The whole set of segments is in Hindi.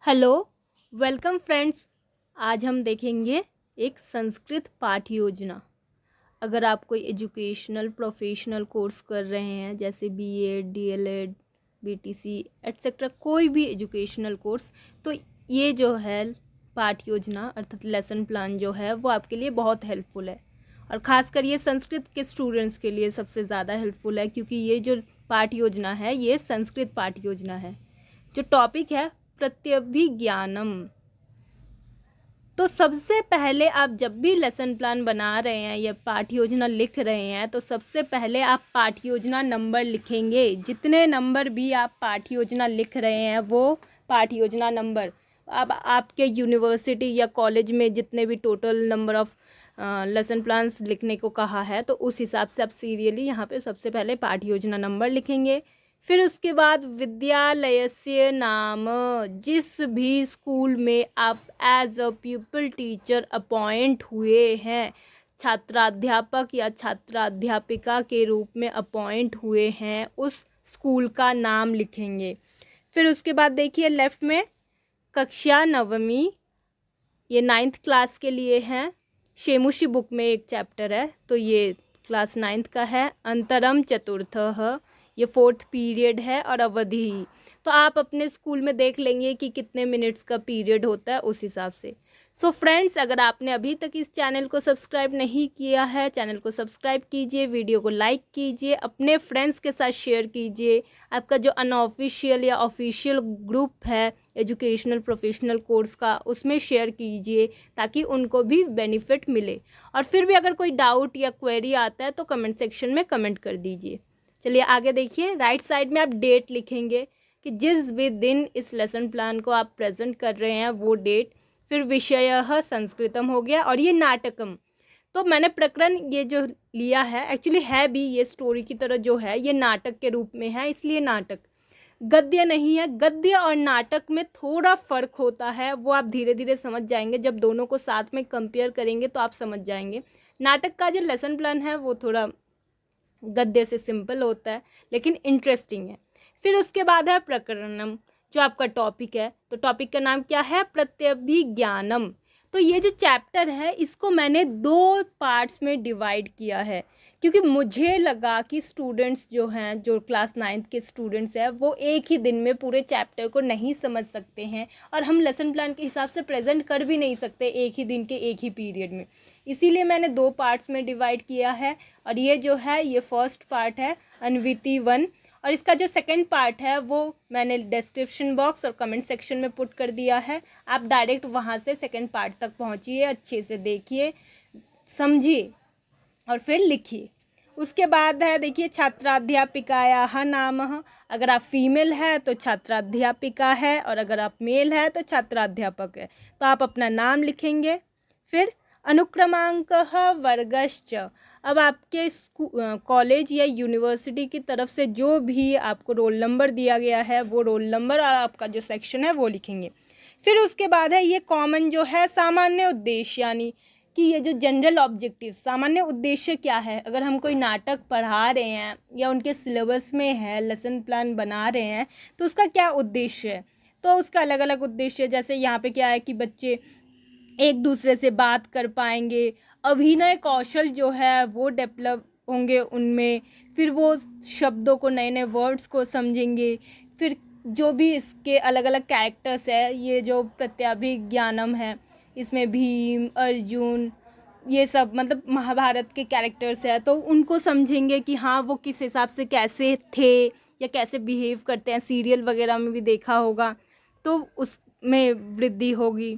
Hello, welcome friends. आज हम देखेंगे एक संस्कृत पाठ योजना। अगर आप कोई एजुकेशनल प्रोफेशनल कोर्स कर रहे हैं जैसे बीएड, डीएलएड, बीटीसी एट्सेट्रा, कोई भी एजुकेशनल कोर्स, तो ये जो है पाठ योजना अर्थात लेसन प्लान जो है वो आपके लिए बहुत हेल्पफुल है। और ख़ासकर ये संस्कृत के स्टूडेंट्स के लिए सबसे ज़्यादा हेल्पफुल है, क्योंकि ये जो पाठ योजना है ये संस्कृत पाठ योजना है। जो टॉपिक है प्रत्यभिज्ञानम। तो सबसे पहले आप जब भी लेसन प्लान बना रहे हैं या पाठ योजना लिख रहे हैं तो सबसे पहले आप पाठ योजना नंबर लिखेंगे। जितने नंबर भी आप पाठ योजना लिख रहे हैं वो पाठ योजना नंबर, अब आपके यूनिवर्सिटी या कॉलेज में जितने भी total number of lesson plans लिखने को कहा है तो उस हिसाब से आप सीरियली यहाँ पे सबसे पहले पाठ योजना नंबर लिखेंगे। फिर उसके बाद विद्यालयस्य नाम, जिस भी स्कूल में आप as a pupil teacher appoint हुए हैं, छात्राध्यापक या छात्राध्यापिका के रूप में अपॉइंट हुए हैं, उस स्कूल का नाम लिखेंगे। फिर उसके बाद देखिए लेफ्ट में कक्षा नवमी, ये 9th क्लास के लिए है। शेमुषी बुक में एक चैप्टर है तो ये क्लास 9th का है। अंतरम चतुर्थः, ये 4th पीरियड है। और अवधि तो आप अपने स्कूल में देख लेंगे कि कितने मिनट्स का पीरियड होता है उस हिसाब से। सो फ्रेंड्स, अगर आपने अभी तक इस चैनल को सब्सक्राइब नहीं किया है, चैनल को सब्सक्राइब कीजिए, वीडियो को लाइक कीजिए, अपने फ्रेंड्स के साथ शेयर कीजिए। आपका जो अनऑफिशियल या ऑफिशियल ग्रुप है एजुकेशनल प्रोफेशनल कोर्स का, उसमें शेयर कीजिए ताकि उनको भी बेनिफिट मिले। और फिर भी अगर कोई डाउट या क्वेरी आता है तो कमेंट सेक्शन में कमेंट कर दीजिए। चलिए आगे देखिए, राइट साइड में आप डेट लिखेंगे कि जिस भी दिन इस लेसन प्लान को आप प्रेजेंट कर रहे हैं वो डेट। फिर विषय संस्कृतम हो गया। और ये नाटकम, तो मैंने प्रकरण ये जो लिया है एक्चुअली है भी ये स्टोरी की तरह जो है ये नाटक के रूप में है, इसलिए नाटक, गद्य नहीं है। गद्य और नाटक में थोड़ा फ़र्क होता है, वो आप धीरे धीरे समझ जाएंगे। जब दोनों को साथ में कंपेयर करेंगे तो आप समझ जाएंगे। नाटक का जो लेसन प्लान है वो थोड़ा गद्य से सिंपल होता है लेकिन इंटरेस्टिंग है। फिर उसके बाद है प्रकरणम, जो आपका टॉपिक है। तो टॉपिक का नाम क्या है? प्रत्यभिज्ञानम। तो ये जो चैप्टर है इसको मैंने 2 पार्ट्स में डिवाइड किया है, क्योंकि मुझे लगा कि स्टूडेंट्स जो हैं, जो क्लास 9th के स्टूडेंट्स हैं, वो एक ही दिन में पूरे चैप्टर को नहीं समझ सकते हैं और हम लेसन प्लान के हिसाब से प्रेजेंट कर भी नहीं सकते एक ही दिन के एक ही पीरियड में। इसीलिए मैंने 2 पार्ट्स में डिवाइड किया है। और ये जो है ये फर्स्ट पार्ट है अन्विति 1, और इसका जो सेकंड पार्ट है वो मैंने डिस्क्रिप्शन बॉक्स और कमेंट सेक्शन में पुट कर दिया है। आप डायरेक्ट वहाँ से सेकंड पार्ट तक पहुँचिए, अच्छे से देखिए, समझिए और फिर लिखिए। उसके बाद है देखिए छात्राध्यापिकायाः नामः। अगर आप फीमेल है तो छात्राध्यापिका है, और अगर आप मेल है तो छात्राध्यापक है। तो आप अपना नाम लिखेंगे। फिर अनुक्रमांकः वर्गश्च। अब आपके कॉलेज या यूनिवर्सिटी की तरफ से जो भी आपको रोल नंबर दिया गया है वो रोल नंबर और आपका जो सेक्शन है वो लिखेंगे। फिर उसके बाद है ये कॉमन जो है सामान्य उद्देश्य, यानी कि ये जो जनरल ऑब्जेक्टिव, सामान्य उद्देश्य क्या है। अगर हम कोई नाटक पढ़ा रहे हैं या उनके सिलेबस में है, लेसन प्लान बना रहे हैं, तो उसका क्या उद्देश्य है। तो उसका अलग अलग उद्देश्य, जैसे यहाँ पे क्या है कि बच्चे एक दूसरे से बात कर पाएंगे, अभिनय कौशल जो है वो डेवलप होंगे उनमें, फिर वो शब्दों को, नए नए वर्ड्स को समझेंगे। फिर जो भी इसके अलग अलग कैरेक्टर्स है, ये जो प्रत्यभिज्ञानम है इसमें भीम, अर्जुन, ये सब मतलब महाभारत के कैरेक्टर्स है, तो उनको समझेंगे कि हाँ वो किस हिसाब से कैसे थे या कैसे बिहेव करते हैं। सीरियल वगैरह में भी देखा होगा, तो उसमें वृद्धि होगी।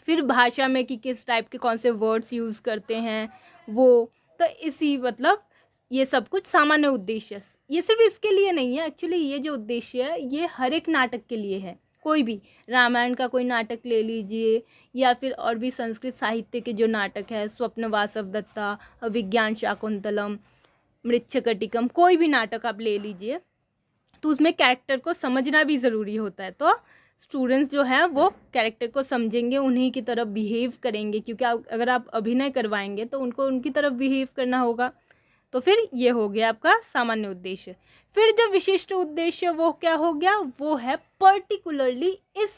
फिर भाषा में कि किस टाइप के कौन से वर्ड्स यूज़ करते हैं वो, तो इसी मतलब ये सब कुछ सामान्य उद्देश्य। ये सिर्फ इसके लिए नहीं है, एक्चुअली ये जो उद्देश्य है ये हर एक नाटक के लिए है। कोई भी रामायण का कोई नाटक ले लीजिए, या फिर और भी संस्कृत साहित्य के जो नाटक है, स्वप्न वासव दत्ता, विज्ञान शाकुंतलम, मृच्छकटिकम, कोई भी नाटक आप ले लीजिए, तो उसमें कैरेक्टर को समझना भी ज़रूरी होता है। तो स्टूडेंट्स जो हैं वो कैरेक्टर को समझेंगे, उन्हीं की तरफ बिहेव करेंगे, क्योंकि अगर आप अभिनय करवाएंगे तो उनको उनकी तरफ बिहेव करना होगा। तो फिर ये हो गया आपका सामान्य उद्देश्य। फिर जो विशिष्ट उद्देश्य वो क्या हो गया, वो है पर्टिकुलरली इस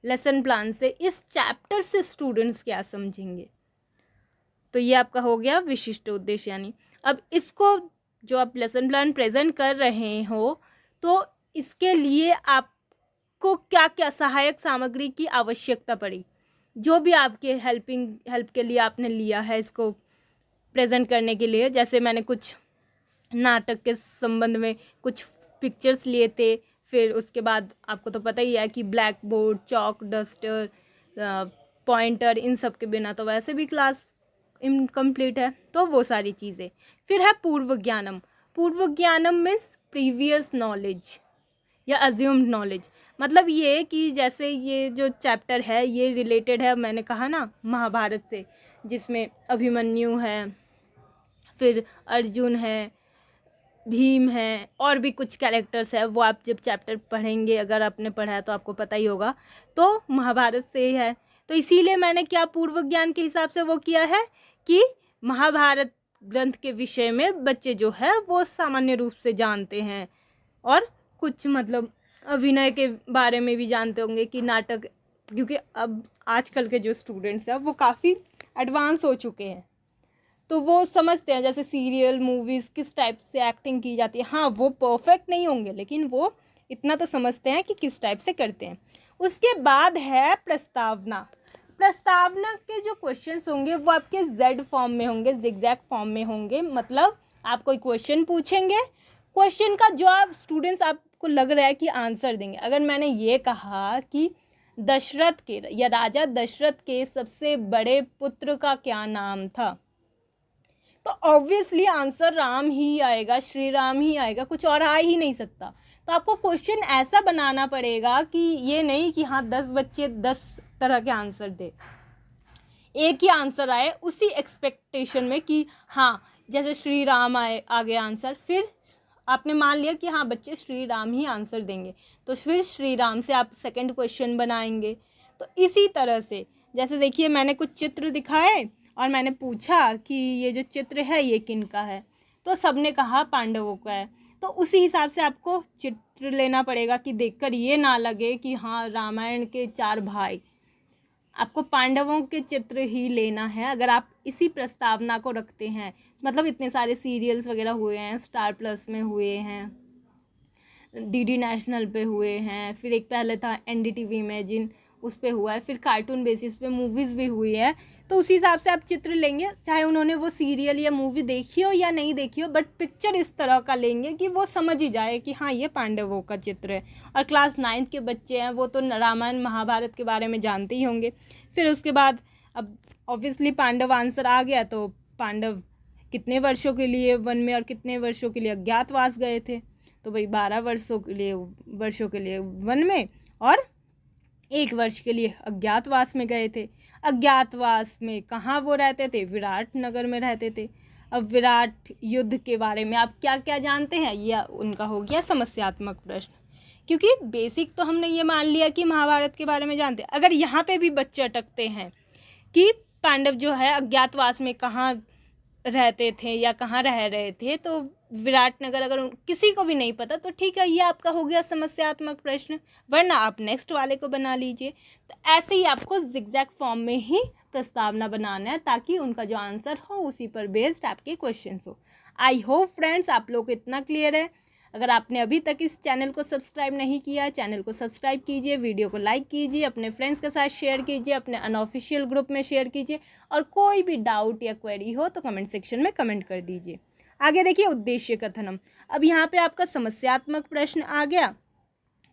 लेसन प्लान से, इस चैप्टर से स्टूडेंट्स क्या समझेंगे। तो ये आपका हो गया विशिष्ट उद्देश्य। यानी अब इसको जो आप लेसन प्लान प्रेजेंट कर रहे हो, तो इसके लिए आपको क्या क्या सहायक सामग्री की आवश्यकता पड़ी, जो भी आपके हेल्प के लिए आपने लिया है इसको प्रेजेंट करने के लिए। जैसे मैंने कुछ नाटक के संबंध में कुछ पिक्चर्स लिए थे, फिर उसके बाद आपको तो पता ही है कि blackboard, chalk, duster, pointer, इन सब के बिना तो वैसे भी क्लास इनकम्प्लीट है, तो वो सारी चीज़ें। फिर है पूर्व ज्ञानम। पूर्व ज्ञानम मीन्स प्रीवियस नॉलेज या अज्यूम्ड नॉलेज। मतलब ये कि जैसे ये जो चैप्टर है ये रिलेटेड है, मैंने कहा ना, महाभारत से, जिसमें अभिमन्यु है, फिर अर्जुन है, भीम है, और भी कुछ कैरेक्टर्स है। वो आप जब चैप्टर पढ़ेंगे, अगर आपने पढ़ा है तो आपको पता ही होगा, तो महाभारत से ही है। तो इसीलिए मैंने क्या पूर्व ज्ञान के हिसाब से वो किया है कि महाभारत ग्रंथ के विषय में बच्चे जो है वो सामान्य रूप से जानते हैं, और कुछ मतलब अभिनय के बारे में भी जानते होंगे कि नाटक, क्योंकि अब आजकल के जो स्टूडेंट्स हैं वो काफ़ी एडवांस हो चुके हैं, तो वो समझते हैं जैसे सीरियल, मूवीज़ किस टाइप से एक्टिंग की जाती है। हाँ, वो परफेक्ट नहीं होंगे, लेकिन वो इतना तो समझते हैं कि किस टाइप से करते हैं। उसके बाद है प्रस्तावना। प्रस्तावना के जो क्वेश्चंस होंगे वो आपके जेड फॉर्म में होंगे, जिगजैग फॉर्म में होंगे। मतलब आप कोई क्वेश्चन पूछेंगे, क्वेश्चन का जो आप स्टूडेंट्स आपको लग रहा है कि आंसर देंगे। अगर मैंने ये कहा कि दशरथ के या राजा दशरथ के सबसे बड़े पुत्र का क्या नाम था, तो ऑब्वियसली आंसर राम ही आएगा, श्री राम ही आएगा, कुछ और आ ही नहीं सकता। तो आपको क्वेश्चन ऐसा बनाना पड़ेगा कि ये नहीं कि हाँ 10 बच्चे 10 तरह के आंसर दे, एक ही आंसर आए उसी एक्सपेक्टेशन में कि हाँ जैसे श्री राम आए, आगे आंसर, फिर आपने मान लिया कि हाँ बच्चे श्री राम ही आंसर देंगे, तो फिर श्री राम से आप सेकंड क्वेश्चन बनाएंगे। तो इसी तरह से, जैसे देखिए मैंने कुछ चित्र दिखाए और मैंने पूछा कि ये जो चित्र है ये किन का है, तो सबने कहा पांडवों का है। तो उसी हिसाब से आपको चित्र लेना पड़ेगा कि देखकर ये ना लगे कि हाँ रामायण के 4 भाई, आपको पांडवों के चित्र ही लेना है। अगर आप इसी प्रस्तावना को रखते हैं, मतलब इतने सारे सीरियल्स वगैरह हुए हैं, स्टार प्लस में हुए हैं, डीडी नेशनल पे हुए हैं, फिर एक पहले था एनडीटीवी इमेजिन, उस पे हुआ है, फिर कार्टून बेसिस पे मूवीज़ भी हुई है। तो उसी हिसाब से आप चित्र लेंगे, चाहे उन्होंने वो सीरियल या मूवी देखी हो या नहीं देखी हो, बट पिक्चर इस तरह का लेंगे कि वो समझ ही जाए कि हाँ ये पांडवों का चित्र है। और क्लास 9th के बच्चे हैं, वो तो रामायण महाभारत के बारे में जानते ही होंगे। फिर उसके बाद अब ऑब्वियसली पांडव आंसर आ गया, तो पांडव कितने वर्षों के लिए वन में और कितने वर्षों के लिए अज्ञातवास गए थे, तो भाई 12 वर्षों के लिए वन में और 1 वर्ष के लिए अज्ञातवास में गए थे। अज्ञातवास में कहाँ वो रहते थे? विराट नगर में रहते थे। अब विराट युद्ध के बारे में आप क्या क्या जानते हैं, यह उनका हो गया समस्यात्मक प्रश्न, क्योंकि बेसिक तो हमने ये मान लिया कि महाभारत के बारे में जानते हैं। अगर यहाँ पे भी बच्चे अटकते हैं कि पांडव जो है अज्ञातवास में कहाँ रहते थे या कहाँ रह रहे थे, तो विराटनगर अगर किसी को भी नहीं पता तो ठीक है, ये आपका हो गया समस्यात्मक प्रश्न, वरना आप नेक्स्ट वाले को बना लीजिए। तो ऐसे ही आपको जिगजैग फॉर्म में ही प्रस्तावना बनाना है, ताकि उनका जो आंसर हो उसी पर बेस्ड आपके क्वेश्चंस हो। आई होप फ्रेंड्स आप लोग को इतना क्लियर है। अगर आपने अभी तक इस चैनल को सब्सक्राइब नहीं किया, चैनल को सब्सक्राइब कीजिए, वीडियो को लाइक कीजिए, अपने फ्रेंड्स के साथ शेयर कीजिए, अपने अनऑफिशियल ग्रुप में शेयर कीजिए, और कोई भी डाउट या क्वेरी हो तो कमेंट सेक्शन में कमेंट कर दीजिए। आगे देखिए उद्देश्य कथनम। अब यहाँ पे आपका समस्यात्मक प्रश्न आ गया,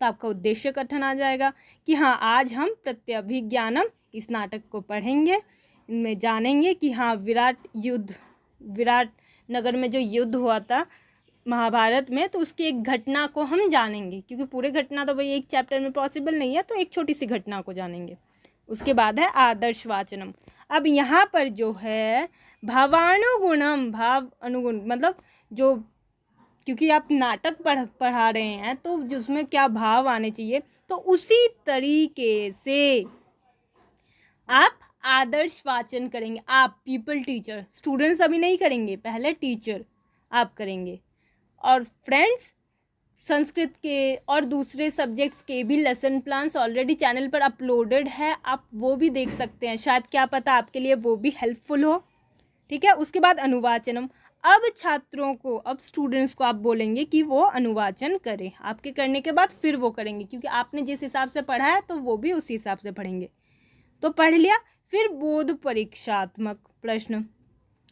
तो आपका उद्देश्य कथन आ जाएगा कि हाँ आज हम प्रत्यभिज्ञानम इस नाटक को पढ़ेंगे, इनमें जानेंगे कि हाँ विराट नगर में जो युद्ध हुआ था महाभारत में, तो उसकी एक घटना को हम जानेंगे, क्योंकि पूरे घटना तो भाई एक चैप्टर में पॉसिबल नहीं है, तो एक छोटी सी घटना को जानेंगे। उसके बाद है आदर्श वाचनम। अब यहाँ पर जो है भावानुगुणम, भाव अनुगुण, मतलब जो, क्योंकि आप नाटक पढ़ा रहे हैं तो जिसमें क्या भाव आने चाहिए, तो उसी तरीके से आप आदर्श वाचन करेंगे। आप पीपल टीचर, स्टूडेंट्स अभी नहीं करेंगे, पहले टीचर आप करेंगे। और फ्रेंड्स संस्कृत के और दूसरे सब्जेक्ट्स के भी लेसन प्लान्स ऑलरेडी चैनल पर अपलोडेड है, आप वो भी देख सकते हैं, शायद क्या पता आपके लिए वो भी हेल्पफुल हो। ठीक है, उसके बाद अनुवाचनम। अब छात्रों को, अब स्टूडेंट्स को आप बोलेंगे कि वो अनुवाचन करें, आपके करने के बाद फिर वो करेंगे, क्योंकि आपने जिस हिसाब से पढ़ा है तो वो भी उसी हिसाब से पढ़ेंगे। तो पढ़ लिया। फिर बोध परीक्षात्मक प्रश्न।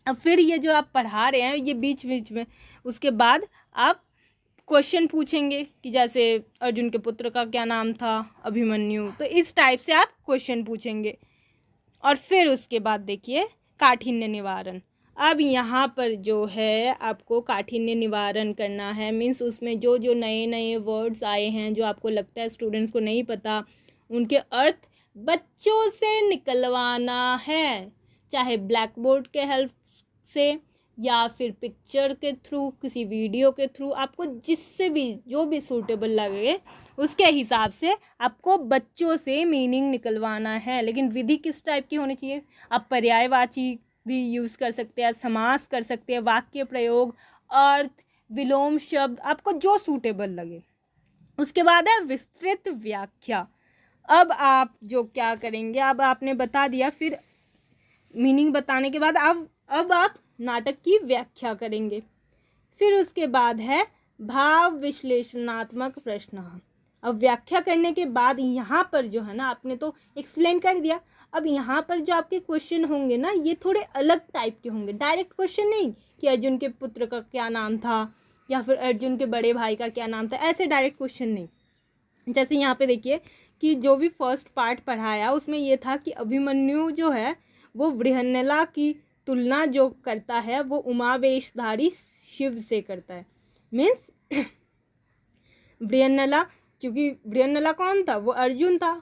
अब फिर ये जो आप पढ़ा रहे हैं ये बीच बीच में, उसके बाद आप क्वेश्चन पूछेंगे कि जैसे अर्जुन के पुत्र का क्या नाम था, अभिमन्यु, तो इस टाइप से आप क्वेश्चन पूछेंगे। और फिर उसके बाद देखिए काठिन्य निवारण। अब यहाँ पर जो है आपको काठिन्य निवारण करना है, मीन्स उसमें जो जो नए नए वर्ड्स आए हैं जो आपको लगता है स्टूडेंट्स को नहीं पता, उनके अर्थ बच्चों से निकलवाना है, चाहे ब्लैक बोर्ड के हेल्प से या फिर पिक्चर के थ्रू, किसी वीडियो के थ्रू, आपको जिससे भी जो भी सूटेबल लगे उसके हिसाब से आपको बच्चों से मीनिंग निकलवाना है। लेकिन विधि किस टाइप की होनी चाहिए? आप पर्यायवाची भी यूज़ कर सकते हैं, समास कर सकते हैं, वाक्य प्रयोग, अर्थ, विलोम शब्द, आपको जो सूटेबल लगे। उसके बाद है विस्तृत व्याख्या। अब आप जो क्या करेंगे, अब आपने बता दिया, फिर मीनिंग बताने के बाद अब आप नाटक की व्याख्या करेंगे। फिर उसके बाद है भाव विश्लेषणात्मक प्रश्न। अब व्याख्या करने के बाद यहाँ पर जो है ना, आपने तो एक्सप्लेन कर दिया, अब यहाँ पर जो आपके क्वेश्चन होंगे ना ये थोड़े अलग टाइप के होंगे। डायरेक्ट क्वेश्चन नहीं कि अर्जुन के पुत्र का क्या नाम था या फिर अर्जुन के बड़े भाई का क्या नाम था, ऐसे डायरेक्ट क्वेश्चन नहीं। जैसे यहाँ पे देखिए कि जो भी फर्स्ट पार्ट पढ़ाया उसमें ये था कि अभिमन्यु जो है वो बृहन्नला की तुलना जो करता है वो उमावेशधारी शिव से करता है। मीन्स बृहन्नला, क्योंकि बृहन्नला कौन था? वो अर्जुन था,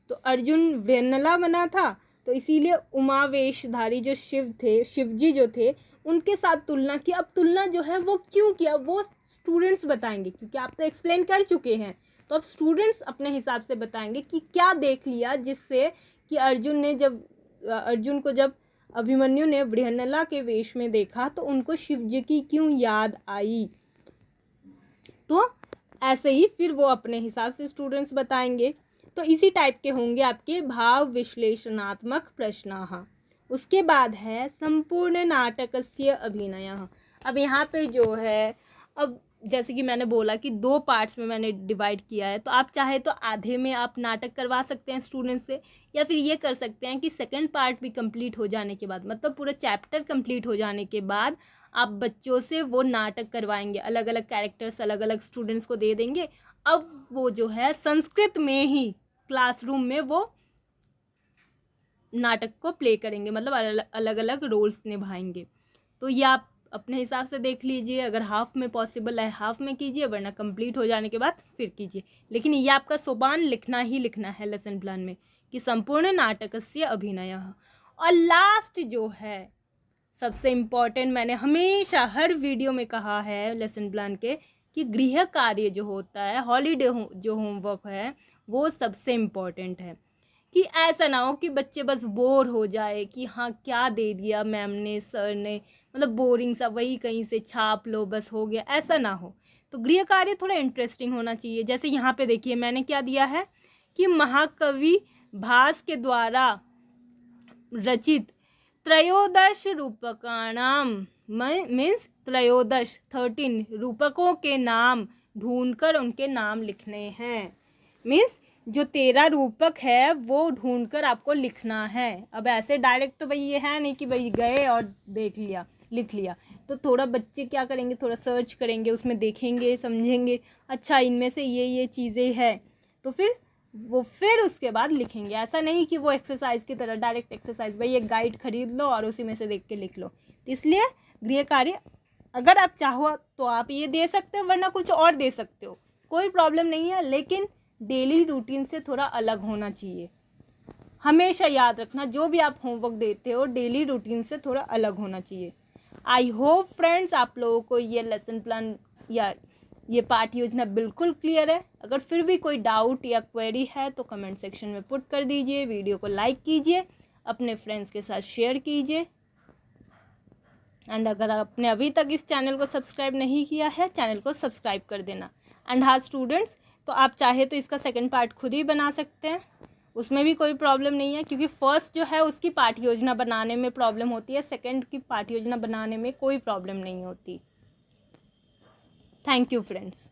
तो अर्जुन बृहन्नला बना था, तो इसीलिए उमावेशधारी जो शिव थे, शिवजी जो थे, उनके साथ तुलना की। अब तुलना जो है वो क्यों किया वो स्टूडेंट्स बताएंगे, क्योंकि आप तो एक्सप्लेन कर चुके हैं, तो अब स्टूडेंट्स अपने हिसाब से बताएंगे कि क्या देख लिया जिससे कि अर्जुन को जब अभिमन्यु ने बृहन्नला के वेश में देखा तो उनको शिव जी की क्यों याद आई। तो ऐसे ही फिर वो अपने हिसाब से स्टूडेंट्स बताएंगे। तो इसी टाइप के होंगे आपके भाव विश्लेषणात्मक प्रश्न। उसके बाद है संपूर्ण नाटकस्य अभिनय। अब यहाँ पे जो है, अब जैसे कि मैंने बोला कि 2 पार्ट्स में मैंने डिवाइड किया है, तो आप चाहे तो आधे में आप नाटक करवा सकते हैं स्टूडेंट्स से, या फिर ये कर सकते हैं कि सेकंड पार्ट भी कंप्लीट हो जाने के बाद, मतलब पूरा चैप्टर कंप्लीट हो जाने के बाद आप बच्चों से वो नाटक करवाएंगे, अलग अलग कैरेक्टर्स अलग अलग स्टूडेंट्स को दे देंगे। अब वो जो है संस्कृत में ही क्लासरूम में वो नाटक को प्ले करेंगे, मतलब अलग अलग रोल्स निभाएंगे। तो ये आप अपने हिसाब से देख लीजिए, अगर हाफ में पॉसिबल है हाफ में कीजिए, वरना कंप्लीट हो जाने के बाद फिर कीजिए। लेकिन ये आपका सोपान लिखना ही लिखना है लेसन प्लान में कि संपूर्ण नाटकस्य अभिनय। और लास्ट जो है सबसे इम्पॉर्टेंट, मैंने हमेशा हर वीडियो में कहा है लेसन प्लान के, कि गृह कार्य जो होता है, हॉलीडे जो होमवर्क है, वो सबसे इम्पॉर्टेंट है। कि ऐसा ना हो कि बच्चे बस बोर हो जाए कि हाँ क्या दे दिया मैम ने, सर ने, मतलब बोरिंग सा, वही कहीं से छाप लो बस हो गया, ऐसा ना हो। तो गृह कार्य थोड़ा इंटरेस्टिंग होना चाहिए। जैसे यहाँ पे देखिए मैंने क्या दिया है कि महाकवि भास के द्वारा रचित त्रयोदश रूपकाणाम, मीन्स 13 रूपकों के नाम ढूंढकर उनके नाम लिखने हैं। मीन्स जो 13 रूपक है वो ढूंढकर आपको लिखना है। अब ऐसे डायरेक्ट तो भाई ये है नहीं कि भाई गए और देख लिया लिख लिया, तो थोड़ा बच्चे क्या करेंगे, थोड़ा सर्च करेंगे, उसमें देखेंगे समझेंगे, अच्छा इनमें से ये चीज़ें हैं, तो फिर उसके बाद लिखेंगे। ऐसा नहीं कि वो एक्सरसाइज की तरह डायरेक्ट एक्सरसाइज, भाई एक गाइड खरीद लो और उसी में से देख के लिख लो। तो इसलिए गृह कार्य अगर आप चाहो तो आप ये दे सकते हो, वरना कुछ और दे सकते हो, कोई प्रॉब्लम नहीं है, लेकिन डेली रूटीन से थोड़ा अलग होना चाहिए। हमेशा याद रखना जो भी आप होमवर्क देते हो डेली रूटीन से थोड़ा अलग होना चाहिए। आई होप फ्रेंड्स आप लोगों को ये लेसन प्लान या ये पाठ योजना बिल्कुल क्लियर है। अगर फिर भी कोई डाउट या क्वेरी है तो कमेंट सेक्शन में पुट कर दीजिए, वीडियो को लाइक कीजिए, अपने फ्रेंड्स के साथ शेयर कीजिए, एंड अगर आपने अभी तक इस चैनल को सब्सक्राइब नहीं किया है, चैनल को सब्सक्राइब कर देना। एंड हाँ स्टूडेंट्स, तो आप चाहे तो इसका सेकंड पार्ट खुद ही बना सकते हैं, उसमें भी कोई प्रॉब्लम नहीं है, क्योंकि फर्स्ट जो है उसकी पाठ योजना बनाने में प्रॉब्लम होती है, सेकंड की पाठ योजना बनाने में कोई प्रॉब्लम नहीं होती। Thank you friends.